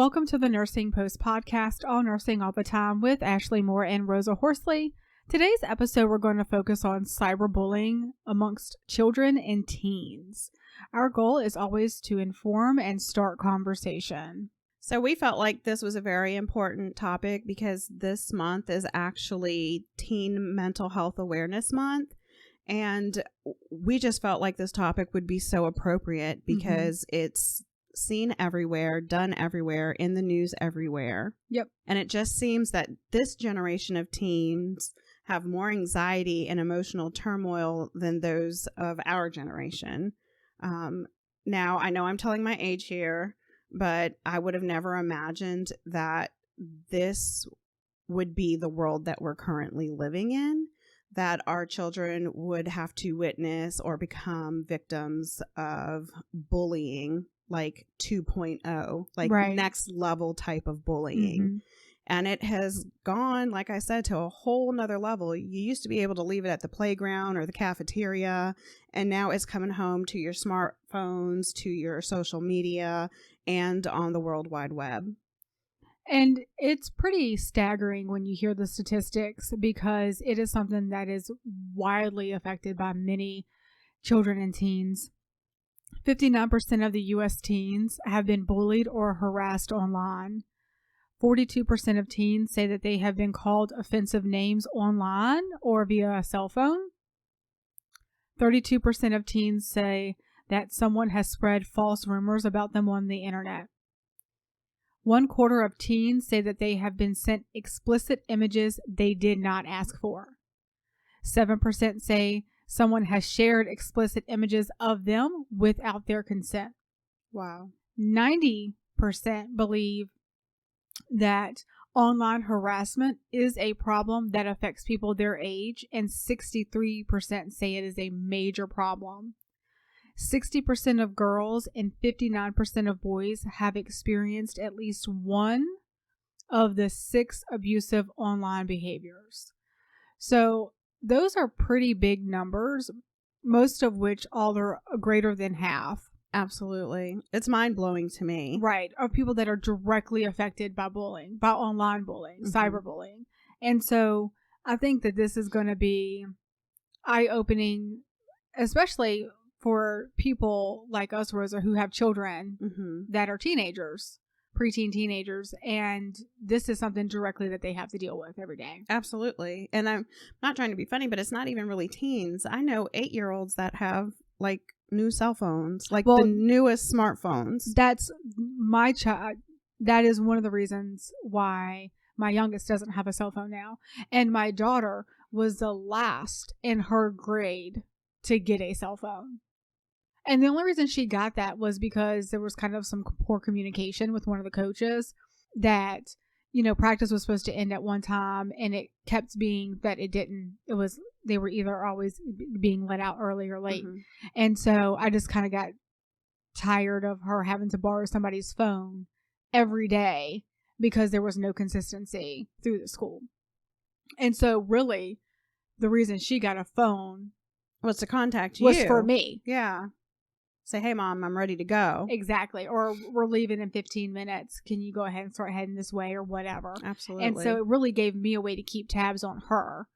Welcome to the Nursing Post podcast, All Nursing All the Time with Ashley Moore and Rosa Horsley. Today's episode, we're going to focus on cyberbullying amongst children and teens. Our goal is always to inform and start conversation. So we felt like this was a very important topic because this month is actually Teen Mental Health Awareness Month. And we just felt like this topic would be so appropriate because it's seen everywhere, done everywhere, in the news everywhere. Yep. And it just seems that this generation of teens have more anxiety and emotional turmoil than those of our generation. Now, I know I'm telling my age here, but I would have never imagined that this would be the world that we're currently living in, that our children would have to witness or become victims of bullying, like 2.0, like next level type of bullying. And it has gone, like I said, to a whole nother level. You used to be able to leave it at the playground or the cafeteria, and now it's coming home to your smartphones, to your social media, and on the World Wide Web. And it's pretty staggering when you hear the statistics because it is something that is widely affected by many children and teens. 59% of the U.S. teens have been bullied or harassed online. 42% of teens say that they have been called offensive names online or via a cell phone. 32% of teens say that someone has spread false rumors about them on the internet. 1/4 of teens say that they have been sent explicit images they did not ask for. 7% say someone has shared explicit images of them without their consent. Wow. 90% believe that online harassment is a problem that affects people their age, and 63% say it is a major problem. 60% of girls and 59% of boys have experienced at least one of the 6 abusive online behaviors. So those are pretty big numbers, most of which all are greater than half. Absolutely. It's mind-blowing to me. Right. Of people that are directly affected by bullying, by online bullying, cyberbullying. And so I think that this is going to be eye-opening, especially for people like us, Rosa, who have children that are teenagers, preteen teenagers, and this is something directly that they have to deal with every day. Absolutely. And I'm not trying to be funny, but it's not even really teens. I know 8-year-olds that have like new cell phones, like the newest smartphones. That's my child. That is one of the reasons why my youngest doesn't have a cell phone now. And my daughter was the last in her grade to get a cell phone. And the only reason she got that was because there was kind of some poor communication with one of the coaches that, you know, practice was supposed to end at one time and it kept being that it didn't. It was, they were either always being let out early or late. And so I just kind of got tired of her having to borrow somebody's phone every day because there was no consistency through the school. And so really the reason she got a phone was to contact you. Was for me. Yeah. Say, hey, Mom, I'm ready to go. Exactly. Or we're leaving in 15 minutes. Can you go ahead and start heading this way or whatever? Absolutely. And so it really gave me a way to keep tabs on her.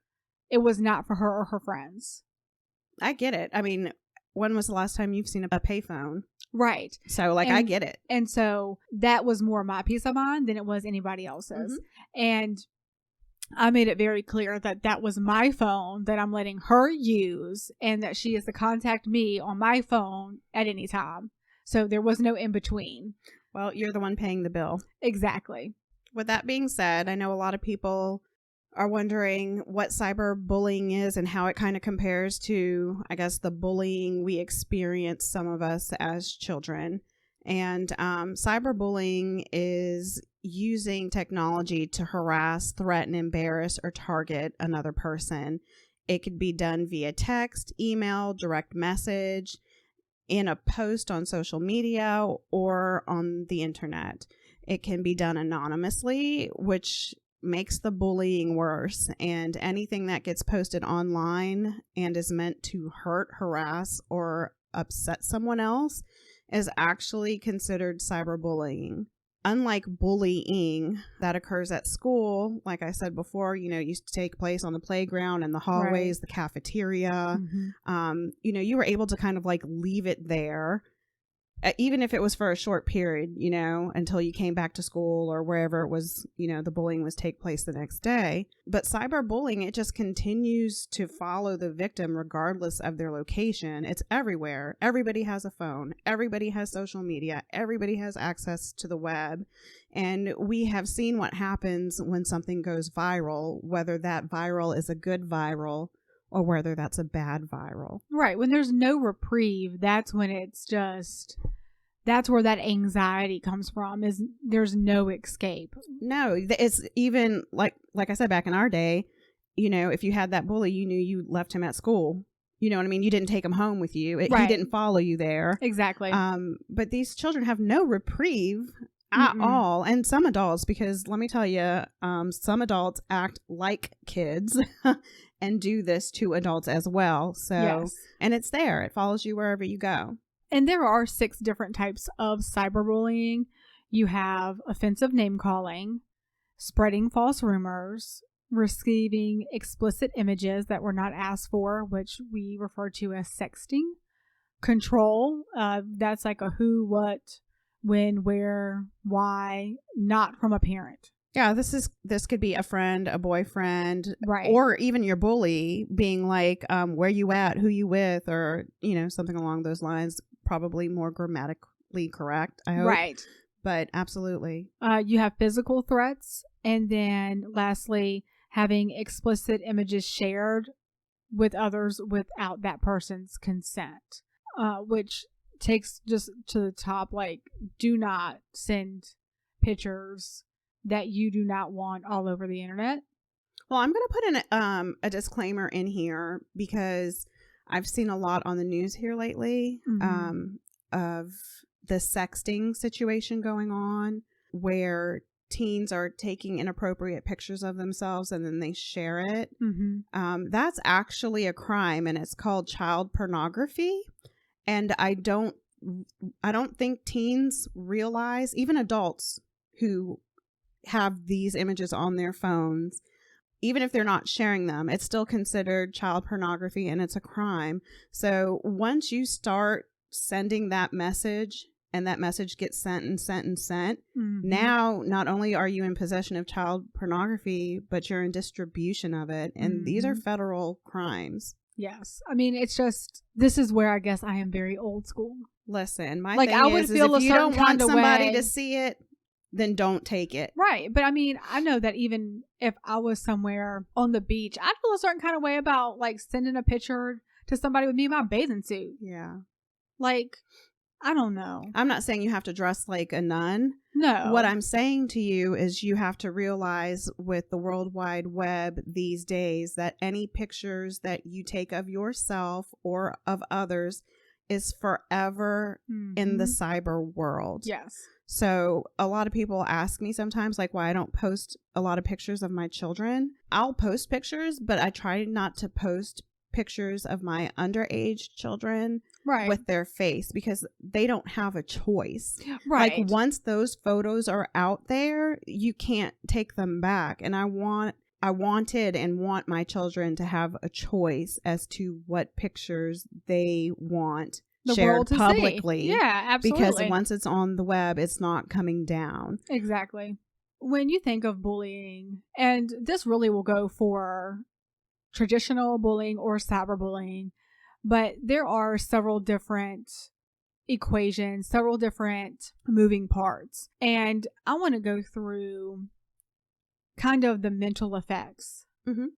It was not for her or her friends. I get it. I mean, when was the last time you've seen a payphone? Right. So, like, I get it. And so that was more my peace of mind than it was anybody else's. And I made it very clear that that was my phone that I'm letting her use and that she is to contact me on my phone at any time. So there was no in between. Well, you're the one paying the bill. Exactly. With that being said, I know a lot of people are wondering what cyberbullying is and how it kind of compares to, I guess, the bullying we experienced, some of us as children. And cyberbullying is using technology to harass, threaten, embarrass, or target another person. It could be done via text, email, direct message, in a post on social media, or on the internet. It can be done anonymously, which makes the bullying worse. And anything that gets posted online and is meant to hurt, harass, or upset someone else is actually considered cyberbullying. unlike bullying that occurs at school, like I said before, used to take place on the playground and the hallways, the cafeteria. You were able to kind of like leave it there, even if it was for a short period, until you came back to school or wherever it was, the bullying was take place the next day. But cyberbullying, it just continues to follow the victim regardless of their location. It's everywhere. Everybody has a phone. Everybody has social media. Everybody has access to the web. And we have seen what happens when something goes viral, whether that viral is a good viral or whether that's a bad viral. Right. When there's no reprieve, that's when that's where that anxiety comes from, is there's no escape. No, it's even like I said, back in our day, if you had that bully, you knew you left him at school. You know what I mean? You didn't take him home with you. He didn't follow you there. Exactly. But these children have no reprieve at all. And some adults, because let me tell you, some adults act like kids and do this to adults as well. So, yes. And it's there. It follows you wherever you go. And there are 6 different types of cyberbullying. You have offensive name calling, spreading false rumors, receiving explicit images that were not asked for, which we refer to as sexting, control. That's like a who, what, when, where, why, not from a parent. Yeah, this could be a friend, a boyfriend, right, or even your bully being like, where you at, who you with, or something along those lines. Probably more grammatically correct, I hope. Right, but absolutely. You have physical threats, and then lastly, having explicit images shared with others without that person's consent, which takes just to the top, like, do not send pictures that you do not want all over the internet. Well, I'm going to put in a disclaimer in here because I've seen a lot on the news here lately of the sexting situation going on, where teens are taking inappropriate pictures of themselves and then they share it. That's actually a crime, and it's called child pornography. And I don't think teens realize, even adults who have these images on their phones, even if they're not sharing them, it's still considered child pornography and it's a crime. So once you start sending that message and that message gets sent and sent and sent, now not only are you in possession of child pornography, but you're in distribution of it. And these are federal crimes. Yes. I mean, it's just, this is where I guess I am very old school. Listen, my like, thing I would is feel if a you don't want somebody way to see it, then don't take it. Right. But I mean, I know that even if I was somewhere on the beach, I'd feel a certain kind of way about like sending a picture to somebody with me in my bathing suit. Yeah. Like, I don't know. I'm not saying you have to dress like a nun. No. What I'm saying to you is you have to realize with the World Wide Web these days that any pictures that you take of yourself or of others is forever in the cyber world. Yes. So a lot of people ask me sometimes like why I don't post a lot of pictures of my children. I'll post pictures, but I try not to post pictures of my underage children with their face because they don't have a choice. Right. Like once those photos are out there, you can't take them back. And I wanted and want my children to have a choice as to what pictures they want shared publicly. See. Yeah, absolutely. Because once it's on the web, it's not coming down. Exactly. When you think of bullying, and this really will go for traditional bullying or cyberbullying, but there are several different equations, several different moving parts. And I want to go through kind of the mental effects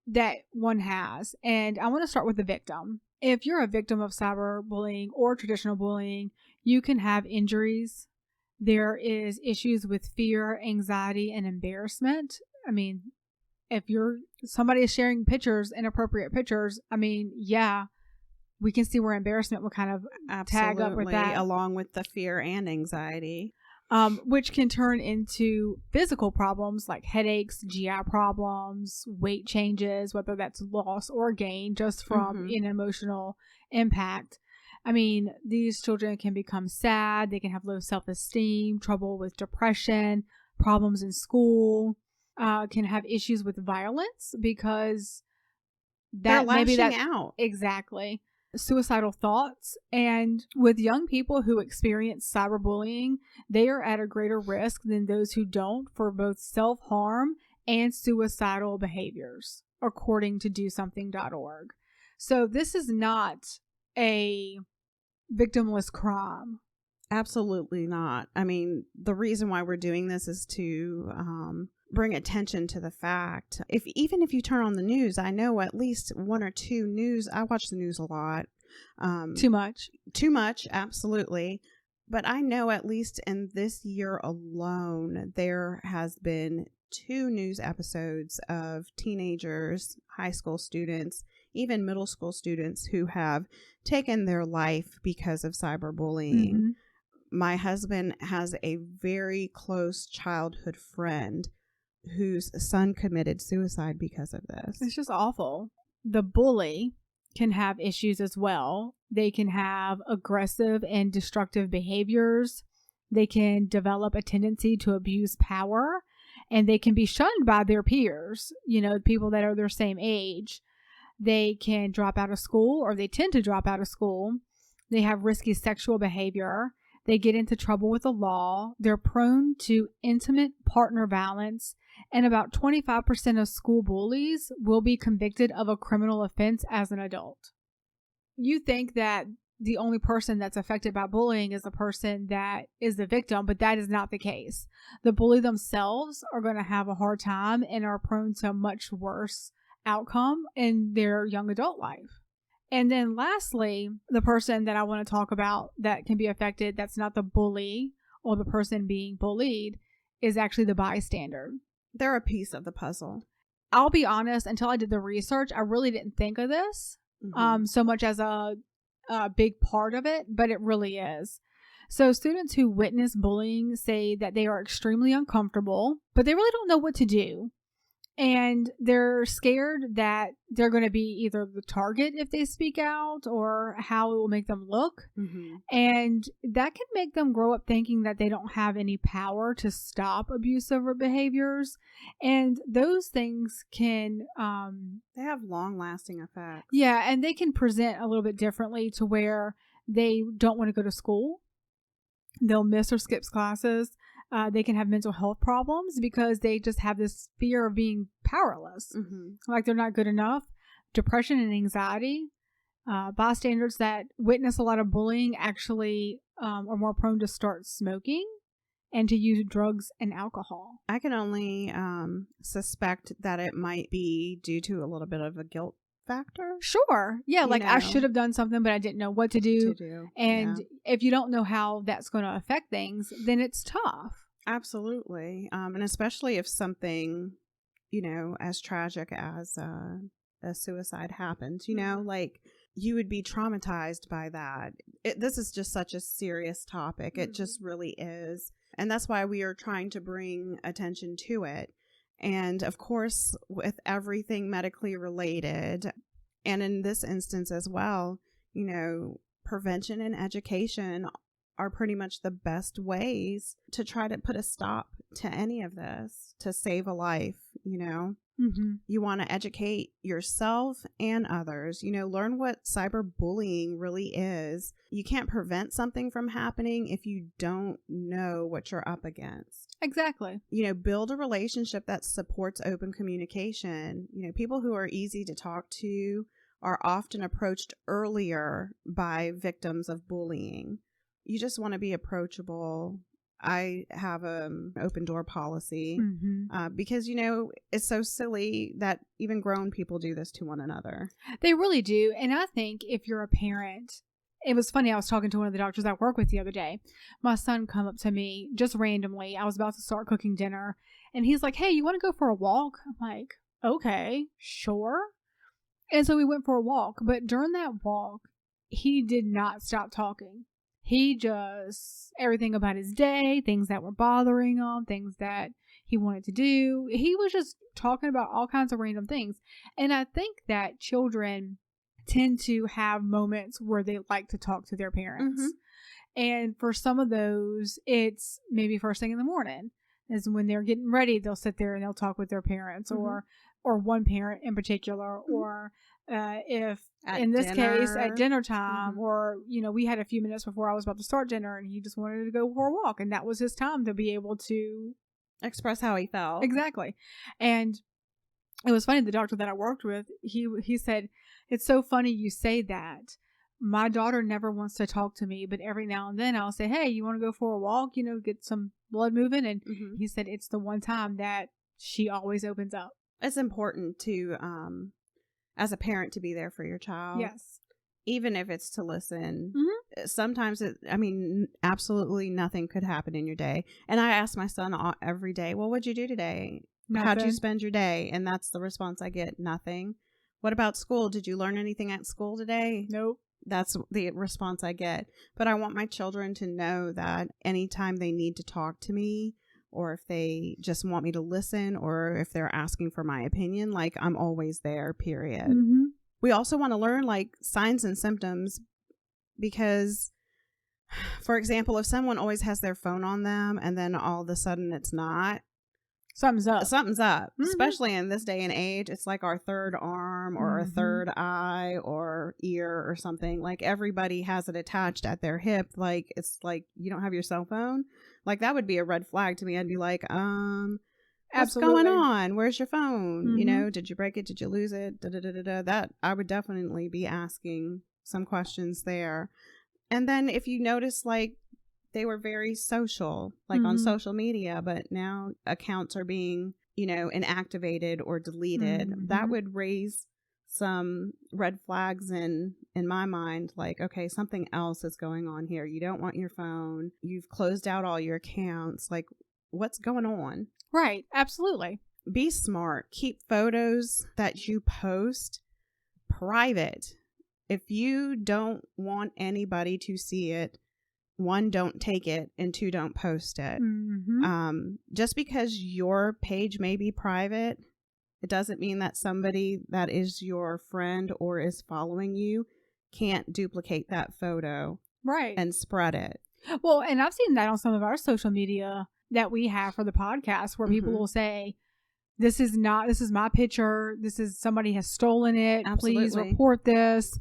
that one has. And I want to start with the victim. If you're a victim of cyberbullying or traditional bullying, you can have injuries. There is issues with fear, anxiety, and embarrassment. I mean, if somebody is sharing pictures, inappropriate pictures, I mean, yeah, we can see where embarrassment will kind of tag up with that. Along with the fear and anxiety. Which can turn into physical problems like headaches, GI problems, weight changes, whether that's loss or gain just from an emotional impact. I mean, these children can become sad. They can have low self-esteem, trouble with depression, problems in school, can have issues with violence because They're lashing out. exactly suicidal thoughts. And with young people who experience cyberbullying, they are at a greater risk than those who don't for both self-harm and suicidal behaviors, according to DoSomething.org. So this is not a victimless crime. Absolutely not. I mean, the reason why we're doing this is to bring attention to the fact. Even if you turn on the news, I know at least one or two news. I watch the news a lot. Too much. Too much, absolutely. But I know at least in this year alone, there has been 2 news episodes of teenagers, high school students, even middle school students who have taken their life because of cyberbullying. Mm-hmm. My husband has a very close childhood friend whose son committed suicide because of this. It's just awful. The bully can have issues as well. They can have aggressive and destructive behaviors. They can develop a tendency to abuse power, and they can be shunned by their peers, people that are their same age. They can drop out of school, or they tend to drop out of school. They have risky sexual behavior. They get into trouble with the law. They're prone to intimate partner violence. And about 25% of school bullies will be convicted of a criminal offense as an adult. You think that the only person that's affected by bullying is the person that is the victim, but that is not the case. The bully themselves are going to have a hard time and are prone to a much worse outcome in their young adult life. And then lastly, the person that I want to talk about that can be affected, that's not the bully or the person being bullied, is actually the bystander. They're a piece of the puzzle. I'll be honest, until I did the research, I really didn't think of this so much as a big part of it, but it really is. So students who witness bullying say that they are extremely uncomfortable, but they really don't know what to do. And they're scared that they're going to be either the target if they speak out, or how it will make them look. Mm-hmm. And that can make them grow up thinking that they don't have any power to stop abusive behaviors. And those things can... they have long-lasting effects. Yeah, and they can present a little bit differently to where they don't want to go to school. They'll miss or skip classes. They can have mental health problems because they just have this fear of being powerless, like they're not good enough. Depression and anxiety. Bystanders that witness a lot of bullying actually are more prone to start smoking and to use drugs and alcohol. I can only suspect that it might be due to a little bit of a guilt factor. Sure. Yeah, I should have done something, but I didn't know what to do. And if you don't know how that's going to affect things, then it's tough. Absolutely. And especially if something, as tragic as a suicide happens, you would be traumatized by that. This is just such a serious topic. It just really is. And that's why we are trying to bring attention to it. And of course, with everything medically related, and in this instance as well, prevention and education are pretty much the best ways to try to put a stop to any of this, to save a life, You want to educate yourself and others, learn what cyberbullying really is. You can't prevent something from happening if you don't know what you're up against. Exactly. Build a relationship that supports open communication. People who are easy to talk to are often approached earlier by victims of bullying. You just want to be approachable. I have an open door policy because, it's so silly that even grown people do this to one another. They really do. And I think if you're a parent, it was funny. I was talking to one of the doctors I work with the other day. My son come up to me just randomly. I was about to start cooking dinner and he's like, "Hey, you want to go for a walk?" I'm like, "Okay, sure." And so we went for a walk. But during that walk, he did not stop talking. He just, everything about his day, things that were bothering him, things that he wanted to do. He was just talking about all kinds of random things. And I think that children tend to have moments where they like to talk to their parents. And for some of those, it's maybe first thing in the morning is when they're getting ready. They'll sit there and they'll talk with their parents or one parent in particular, or if At in this case at dinner time, Mm-hmm. or, you know, we had a few minutes before I was about to start dinner and he just wanted to go for a walk, and that was his time to be able to Express how he felt. exactly. And it was funny, the doctor that I worked with, he said, "It's so funny you say that. My daughter never wants to talk to me, but every now and then I'll say, 'Hey, you want to go for a walk, you know, get some blood moving?'" And he said it's the one time that she always opens up. It's important to, as a parent, to be there for your child. Yes. Even if it's to listen. Mm-hmm. Sometimes, absolutely nothing could happen in your day. And I ask my son every day, well, what'd you do today? How'd you spend your day? And that's the response I get, nothing. What about school? Did you learn anything at school today? Nope. That's the response I get. But I want my children to know that anytime they need to talk to me, or if they just want me to listen, or if they're asking for my opinion, like, I'm always there, period. Mm-hmm. We also want to learn, like, signs and symptoms, because, for example, if someone always has their phone on them and then all of a sudden it's not, Something's up. Mm-hmm. Especially in this day and age. It's like our third arm or a third eye or ear or something. Like, everybody has it attached at their hip. Like, it's like, you don't have your cell phone. Like, that would be a red flag to me. I'd be like, what's Absolutely. going on? Where's your phone? You know, did you break it? Did you lose it? That I would definitely be asking some questions there. And then if you notice, like, they were very social, like on social media, but now accounts are being, you know, inactivated or deleted. That would raise some red flags in my mind. Like, okay, something else is going on here. You don't want your phone. You've closed out all your accounts. Like, what's going on? Right. Absolutely. Be smart. Keep photos that you post private. If you don't want anybody to see it, one, don't take it, and two, don't post it. Just because your page may be private, it doesn't mean that somebody that is your friend or is following you can't duplicate that photo and spread it. Well, and I've seen that on some of our social media that we have for the podcast, where people will say, this is my picture. Somebody has stolen it. Absolutely. Please report this.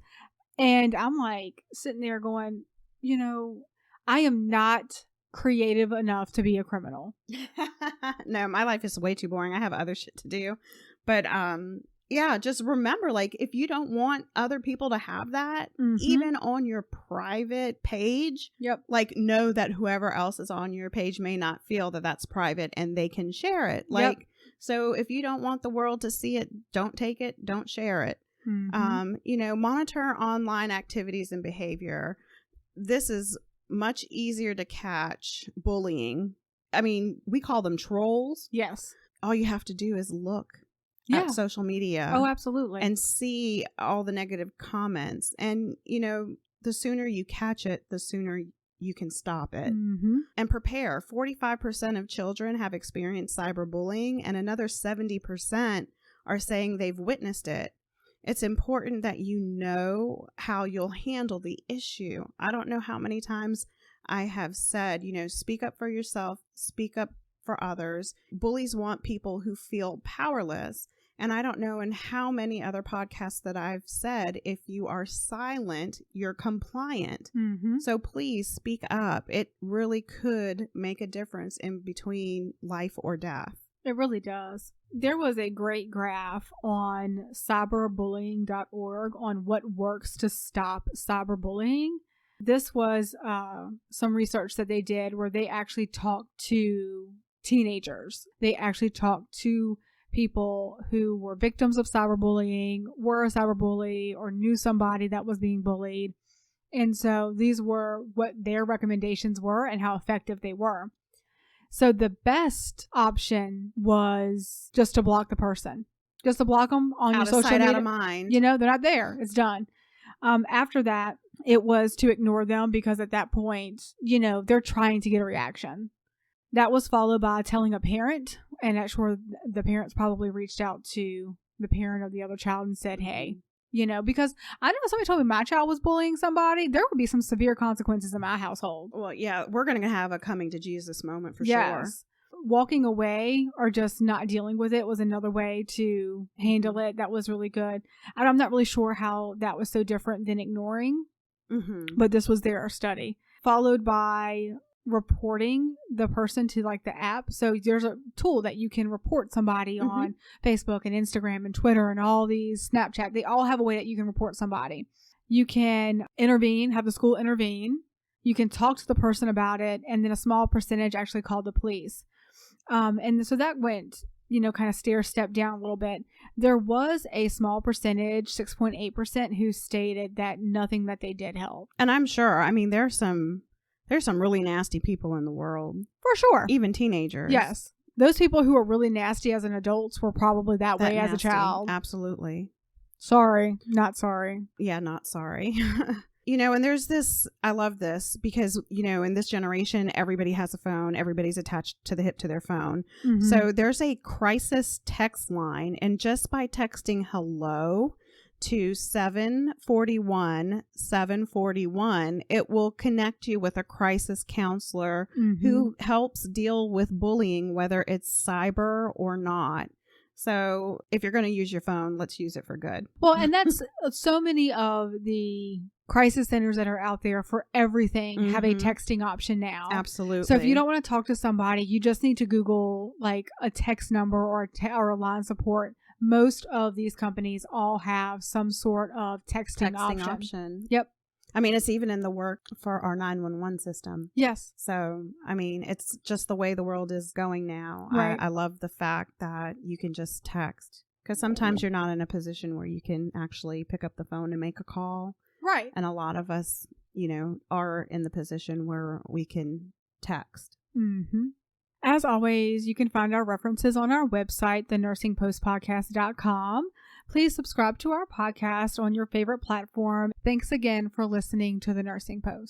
And I'm like sitting there going, you know, I am not creative enough to be a criminal. No, my life is way too boring. I have other shit to do. But yeah, just remember, like, if you don't want other people to have that, even on your private page, like, know that whoever else is on your page may not feel that that's private and they can share it. Like, so if you don't want the world to see it, don't take it, don't share it. You know, monitor online activities and behavior. This is much easier to catch bullying. I mean, we call them trolls. Yes. All you have to do is look at social media. Oh, absolutely. And see all the negative comments. And, you know, the sooner you catch it, the sooner you can stop it. And prepare. 45% of children have experienced cyberbullying, and another 70% are saying they've witnessed it. It's important that you know how you'll handle the issue. I don't know how many times I have said, you know, speak up for yourself, speak up for others. Bullies want people who feel powerless. And I don't know in how many other podcasts that I've said, if you are silent, you're compliant. So please speak up. It really could make a difference in between life or death. It really does. There was a great graph on cyberbullying.org on what works to stop cyberbullying. This was some research that they did where they actually talked to teenagers. They actually talked to people who were victims of cyberbullying, were a cyberbully, or knew somebody that was being bullied. And so these were what their recommendations were and how effective they were. So the best option was just to block the person, just to block them on your social media. Out of mind. You know, they're not there. It's done. After that, it was to ignore them, because at that point, you know, they're trying to get a reaction. That was followed by telling a parent, and that's where the parents probably reached out to the parent of the other child and said, hey, Because I know if somebody told me my child was bullying somebody, there would be some severe consequences in my household. Well, yeah, we're going to have a coming to Jesus moment for Yes. sure. Walking away or just not dealing with it was another way to handle it. That was really good. And I'm not really sure how that was so different than ignoring, but this was their study. Followed by reporting the person to like the app. So there's a tool that you can report somebody on Facebook and Instagram and Twitter and all these, Snapchat. They all have a way that you can report somebody. You can intervene, have the school intervene. You can talk to the person about it, and then a small percentage actually called the police. And so that went, kind of step down a little bit. There was a small percentage, 6.8%, who stated that nothing that they did helped. And I'm sure, there's some really nasty people in the world. For sure. Even teenagers. Yes. Those people who are really nasty as an adult were probably that way as a child. Absolutely. Sorry. Not sorry. Yeah, not sorry. And there's this, I love this because, in this generation, everybody has a phone. Everybody's attached to the hip to their phone. So there's a crisis text line. And just by texting hello to 741, it will connect you with a crisis counselor who helps deal with bullying, whether it's cyber or not. So if you're going to use your phone, let's use it for good. Well, and that's so many of the crisis centers that are out there for everything have a texting option now. Absolutely. So if you don't want to talk to somebody, you just need to Google like a text number or a line support. Most of these companies all have some sort of texting option. Yep. It's even in the work for our 911 system. Yes. So, it's just the way the world is going now. Right. I love the fact that you can just text because sometimes you're not in a position where you can actually pick up the phone and make a call. Right. And a lot of us, are in the position where we can text. As always, you can find our references on our website, thenursingpostpodcast.com. Please subscribe to our podcast on your favorite platform. Thanks again for listening to The Nursing Post.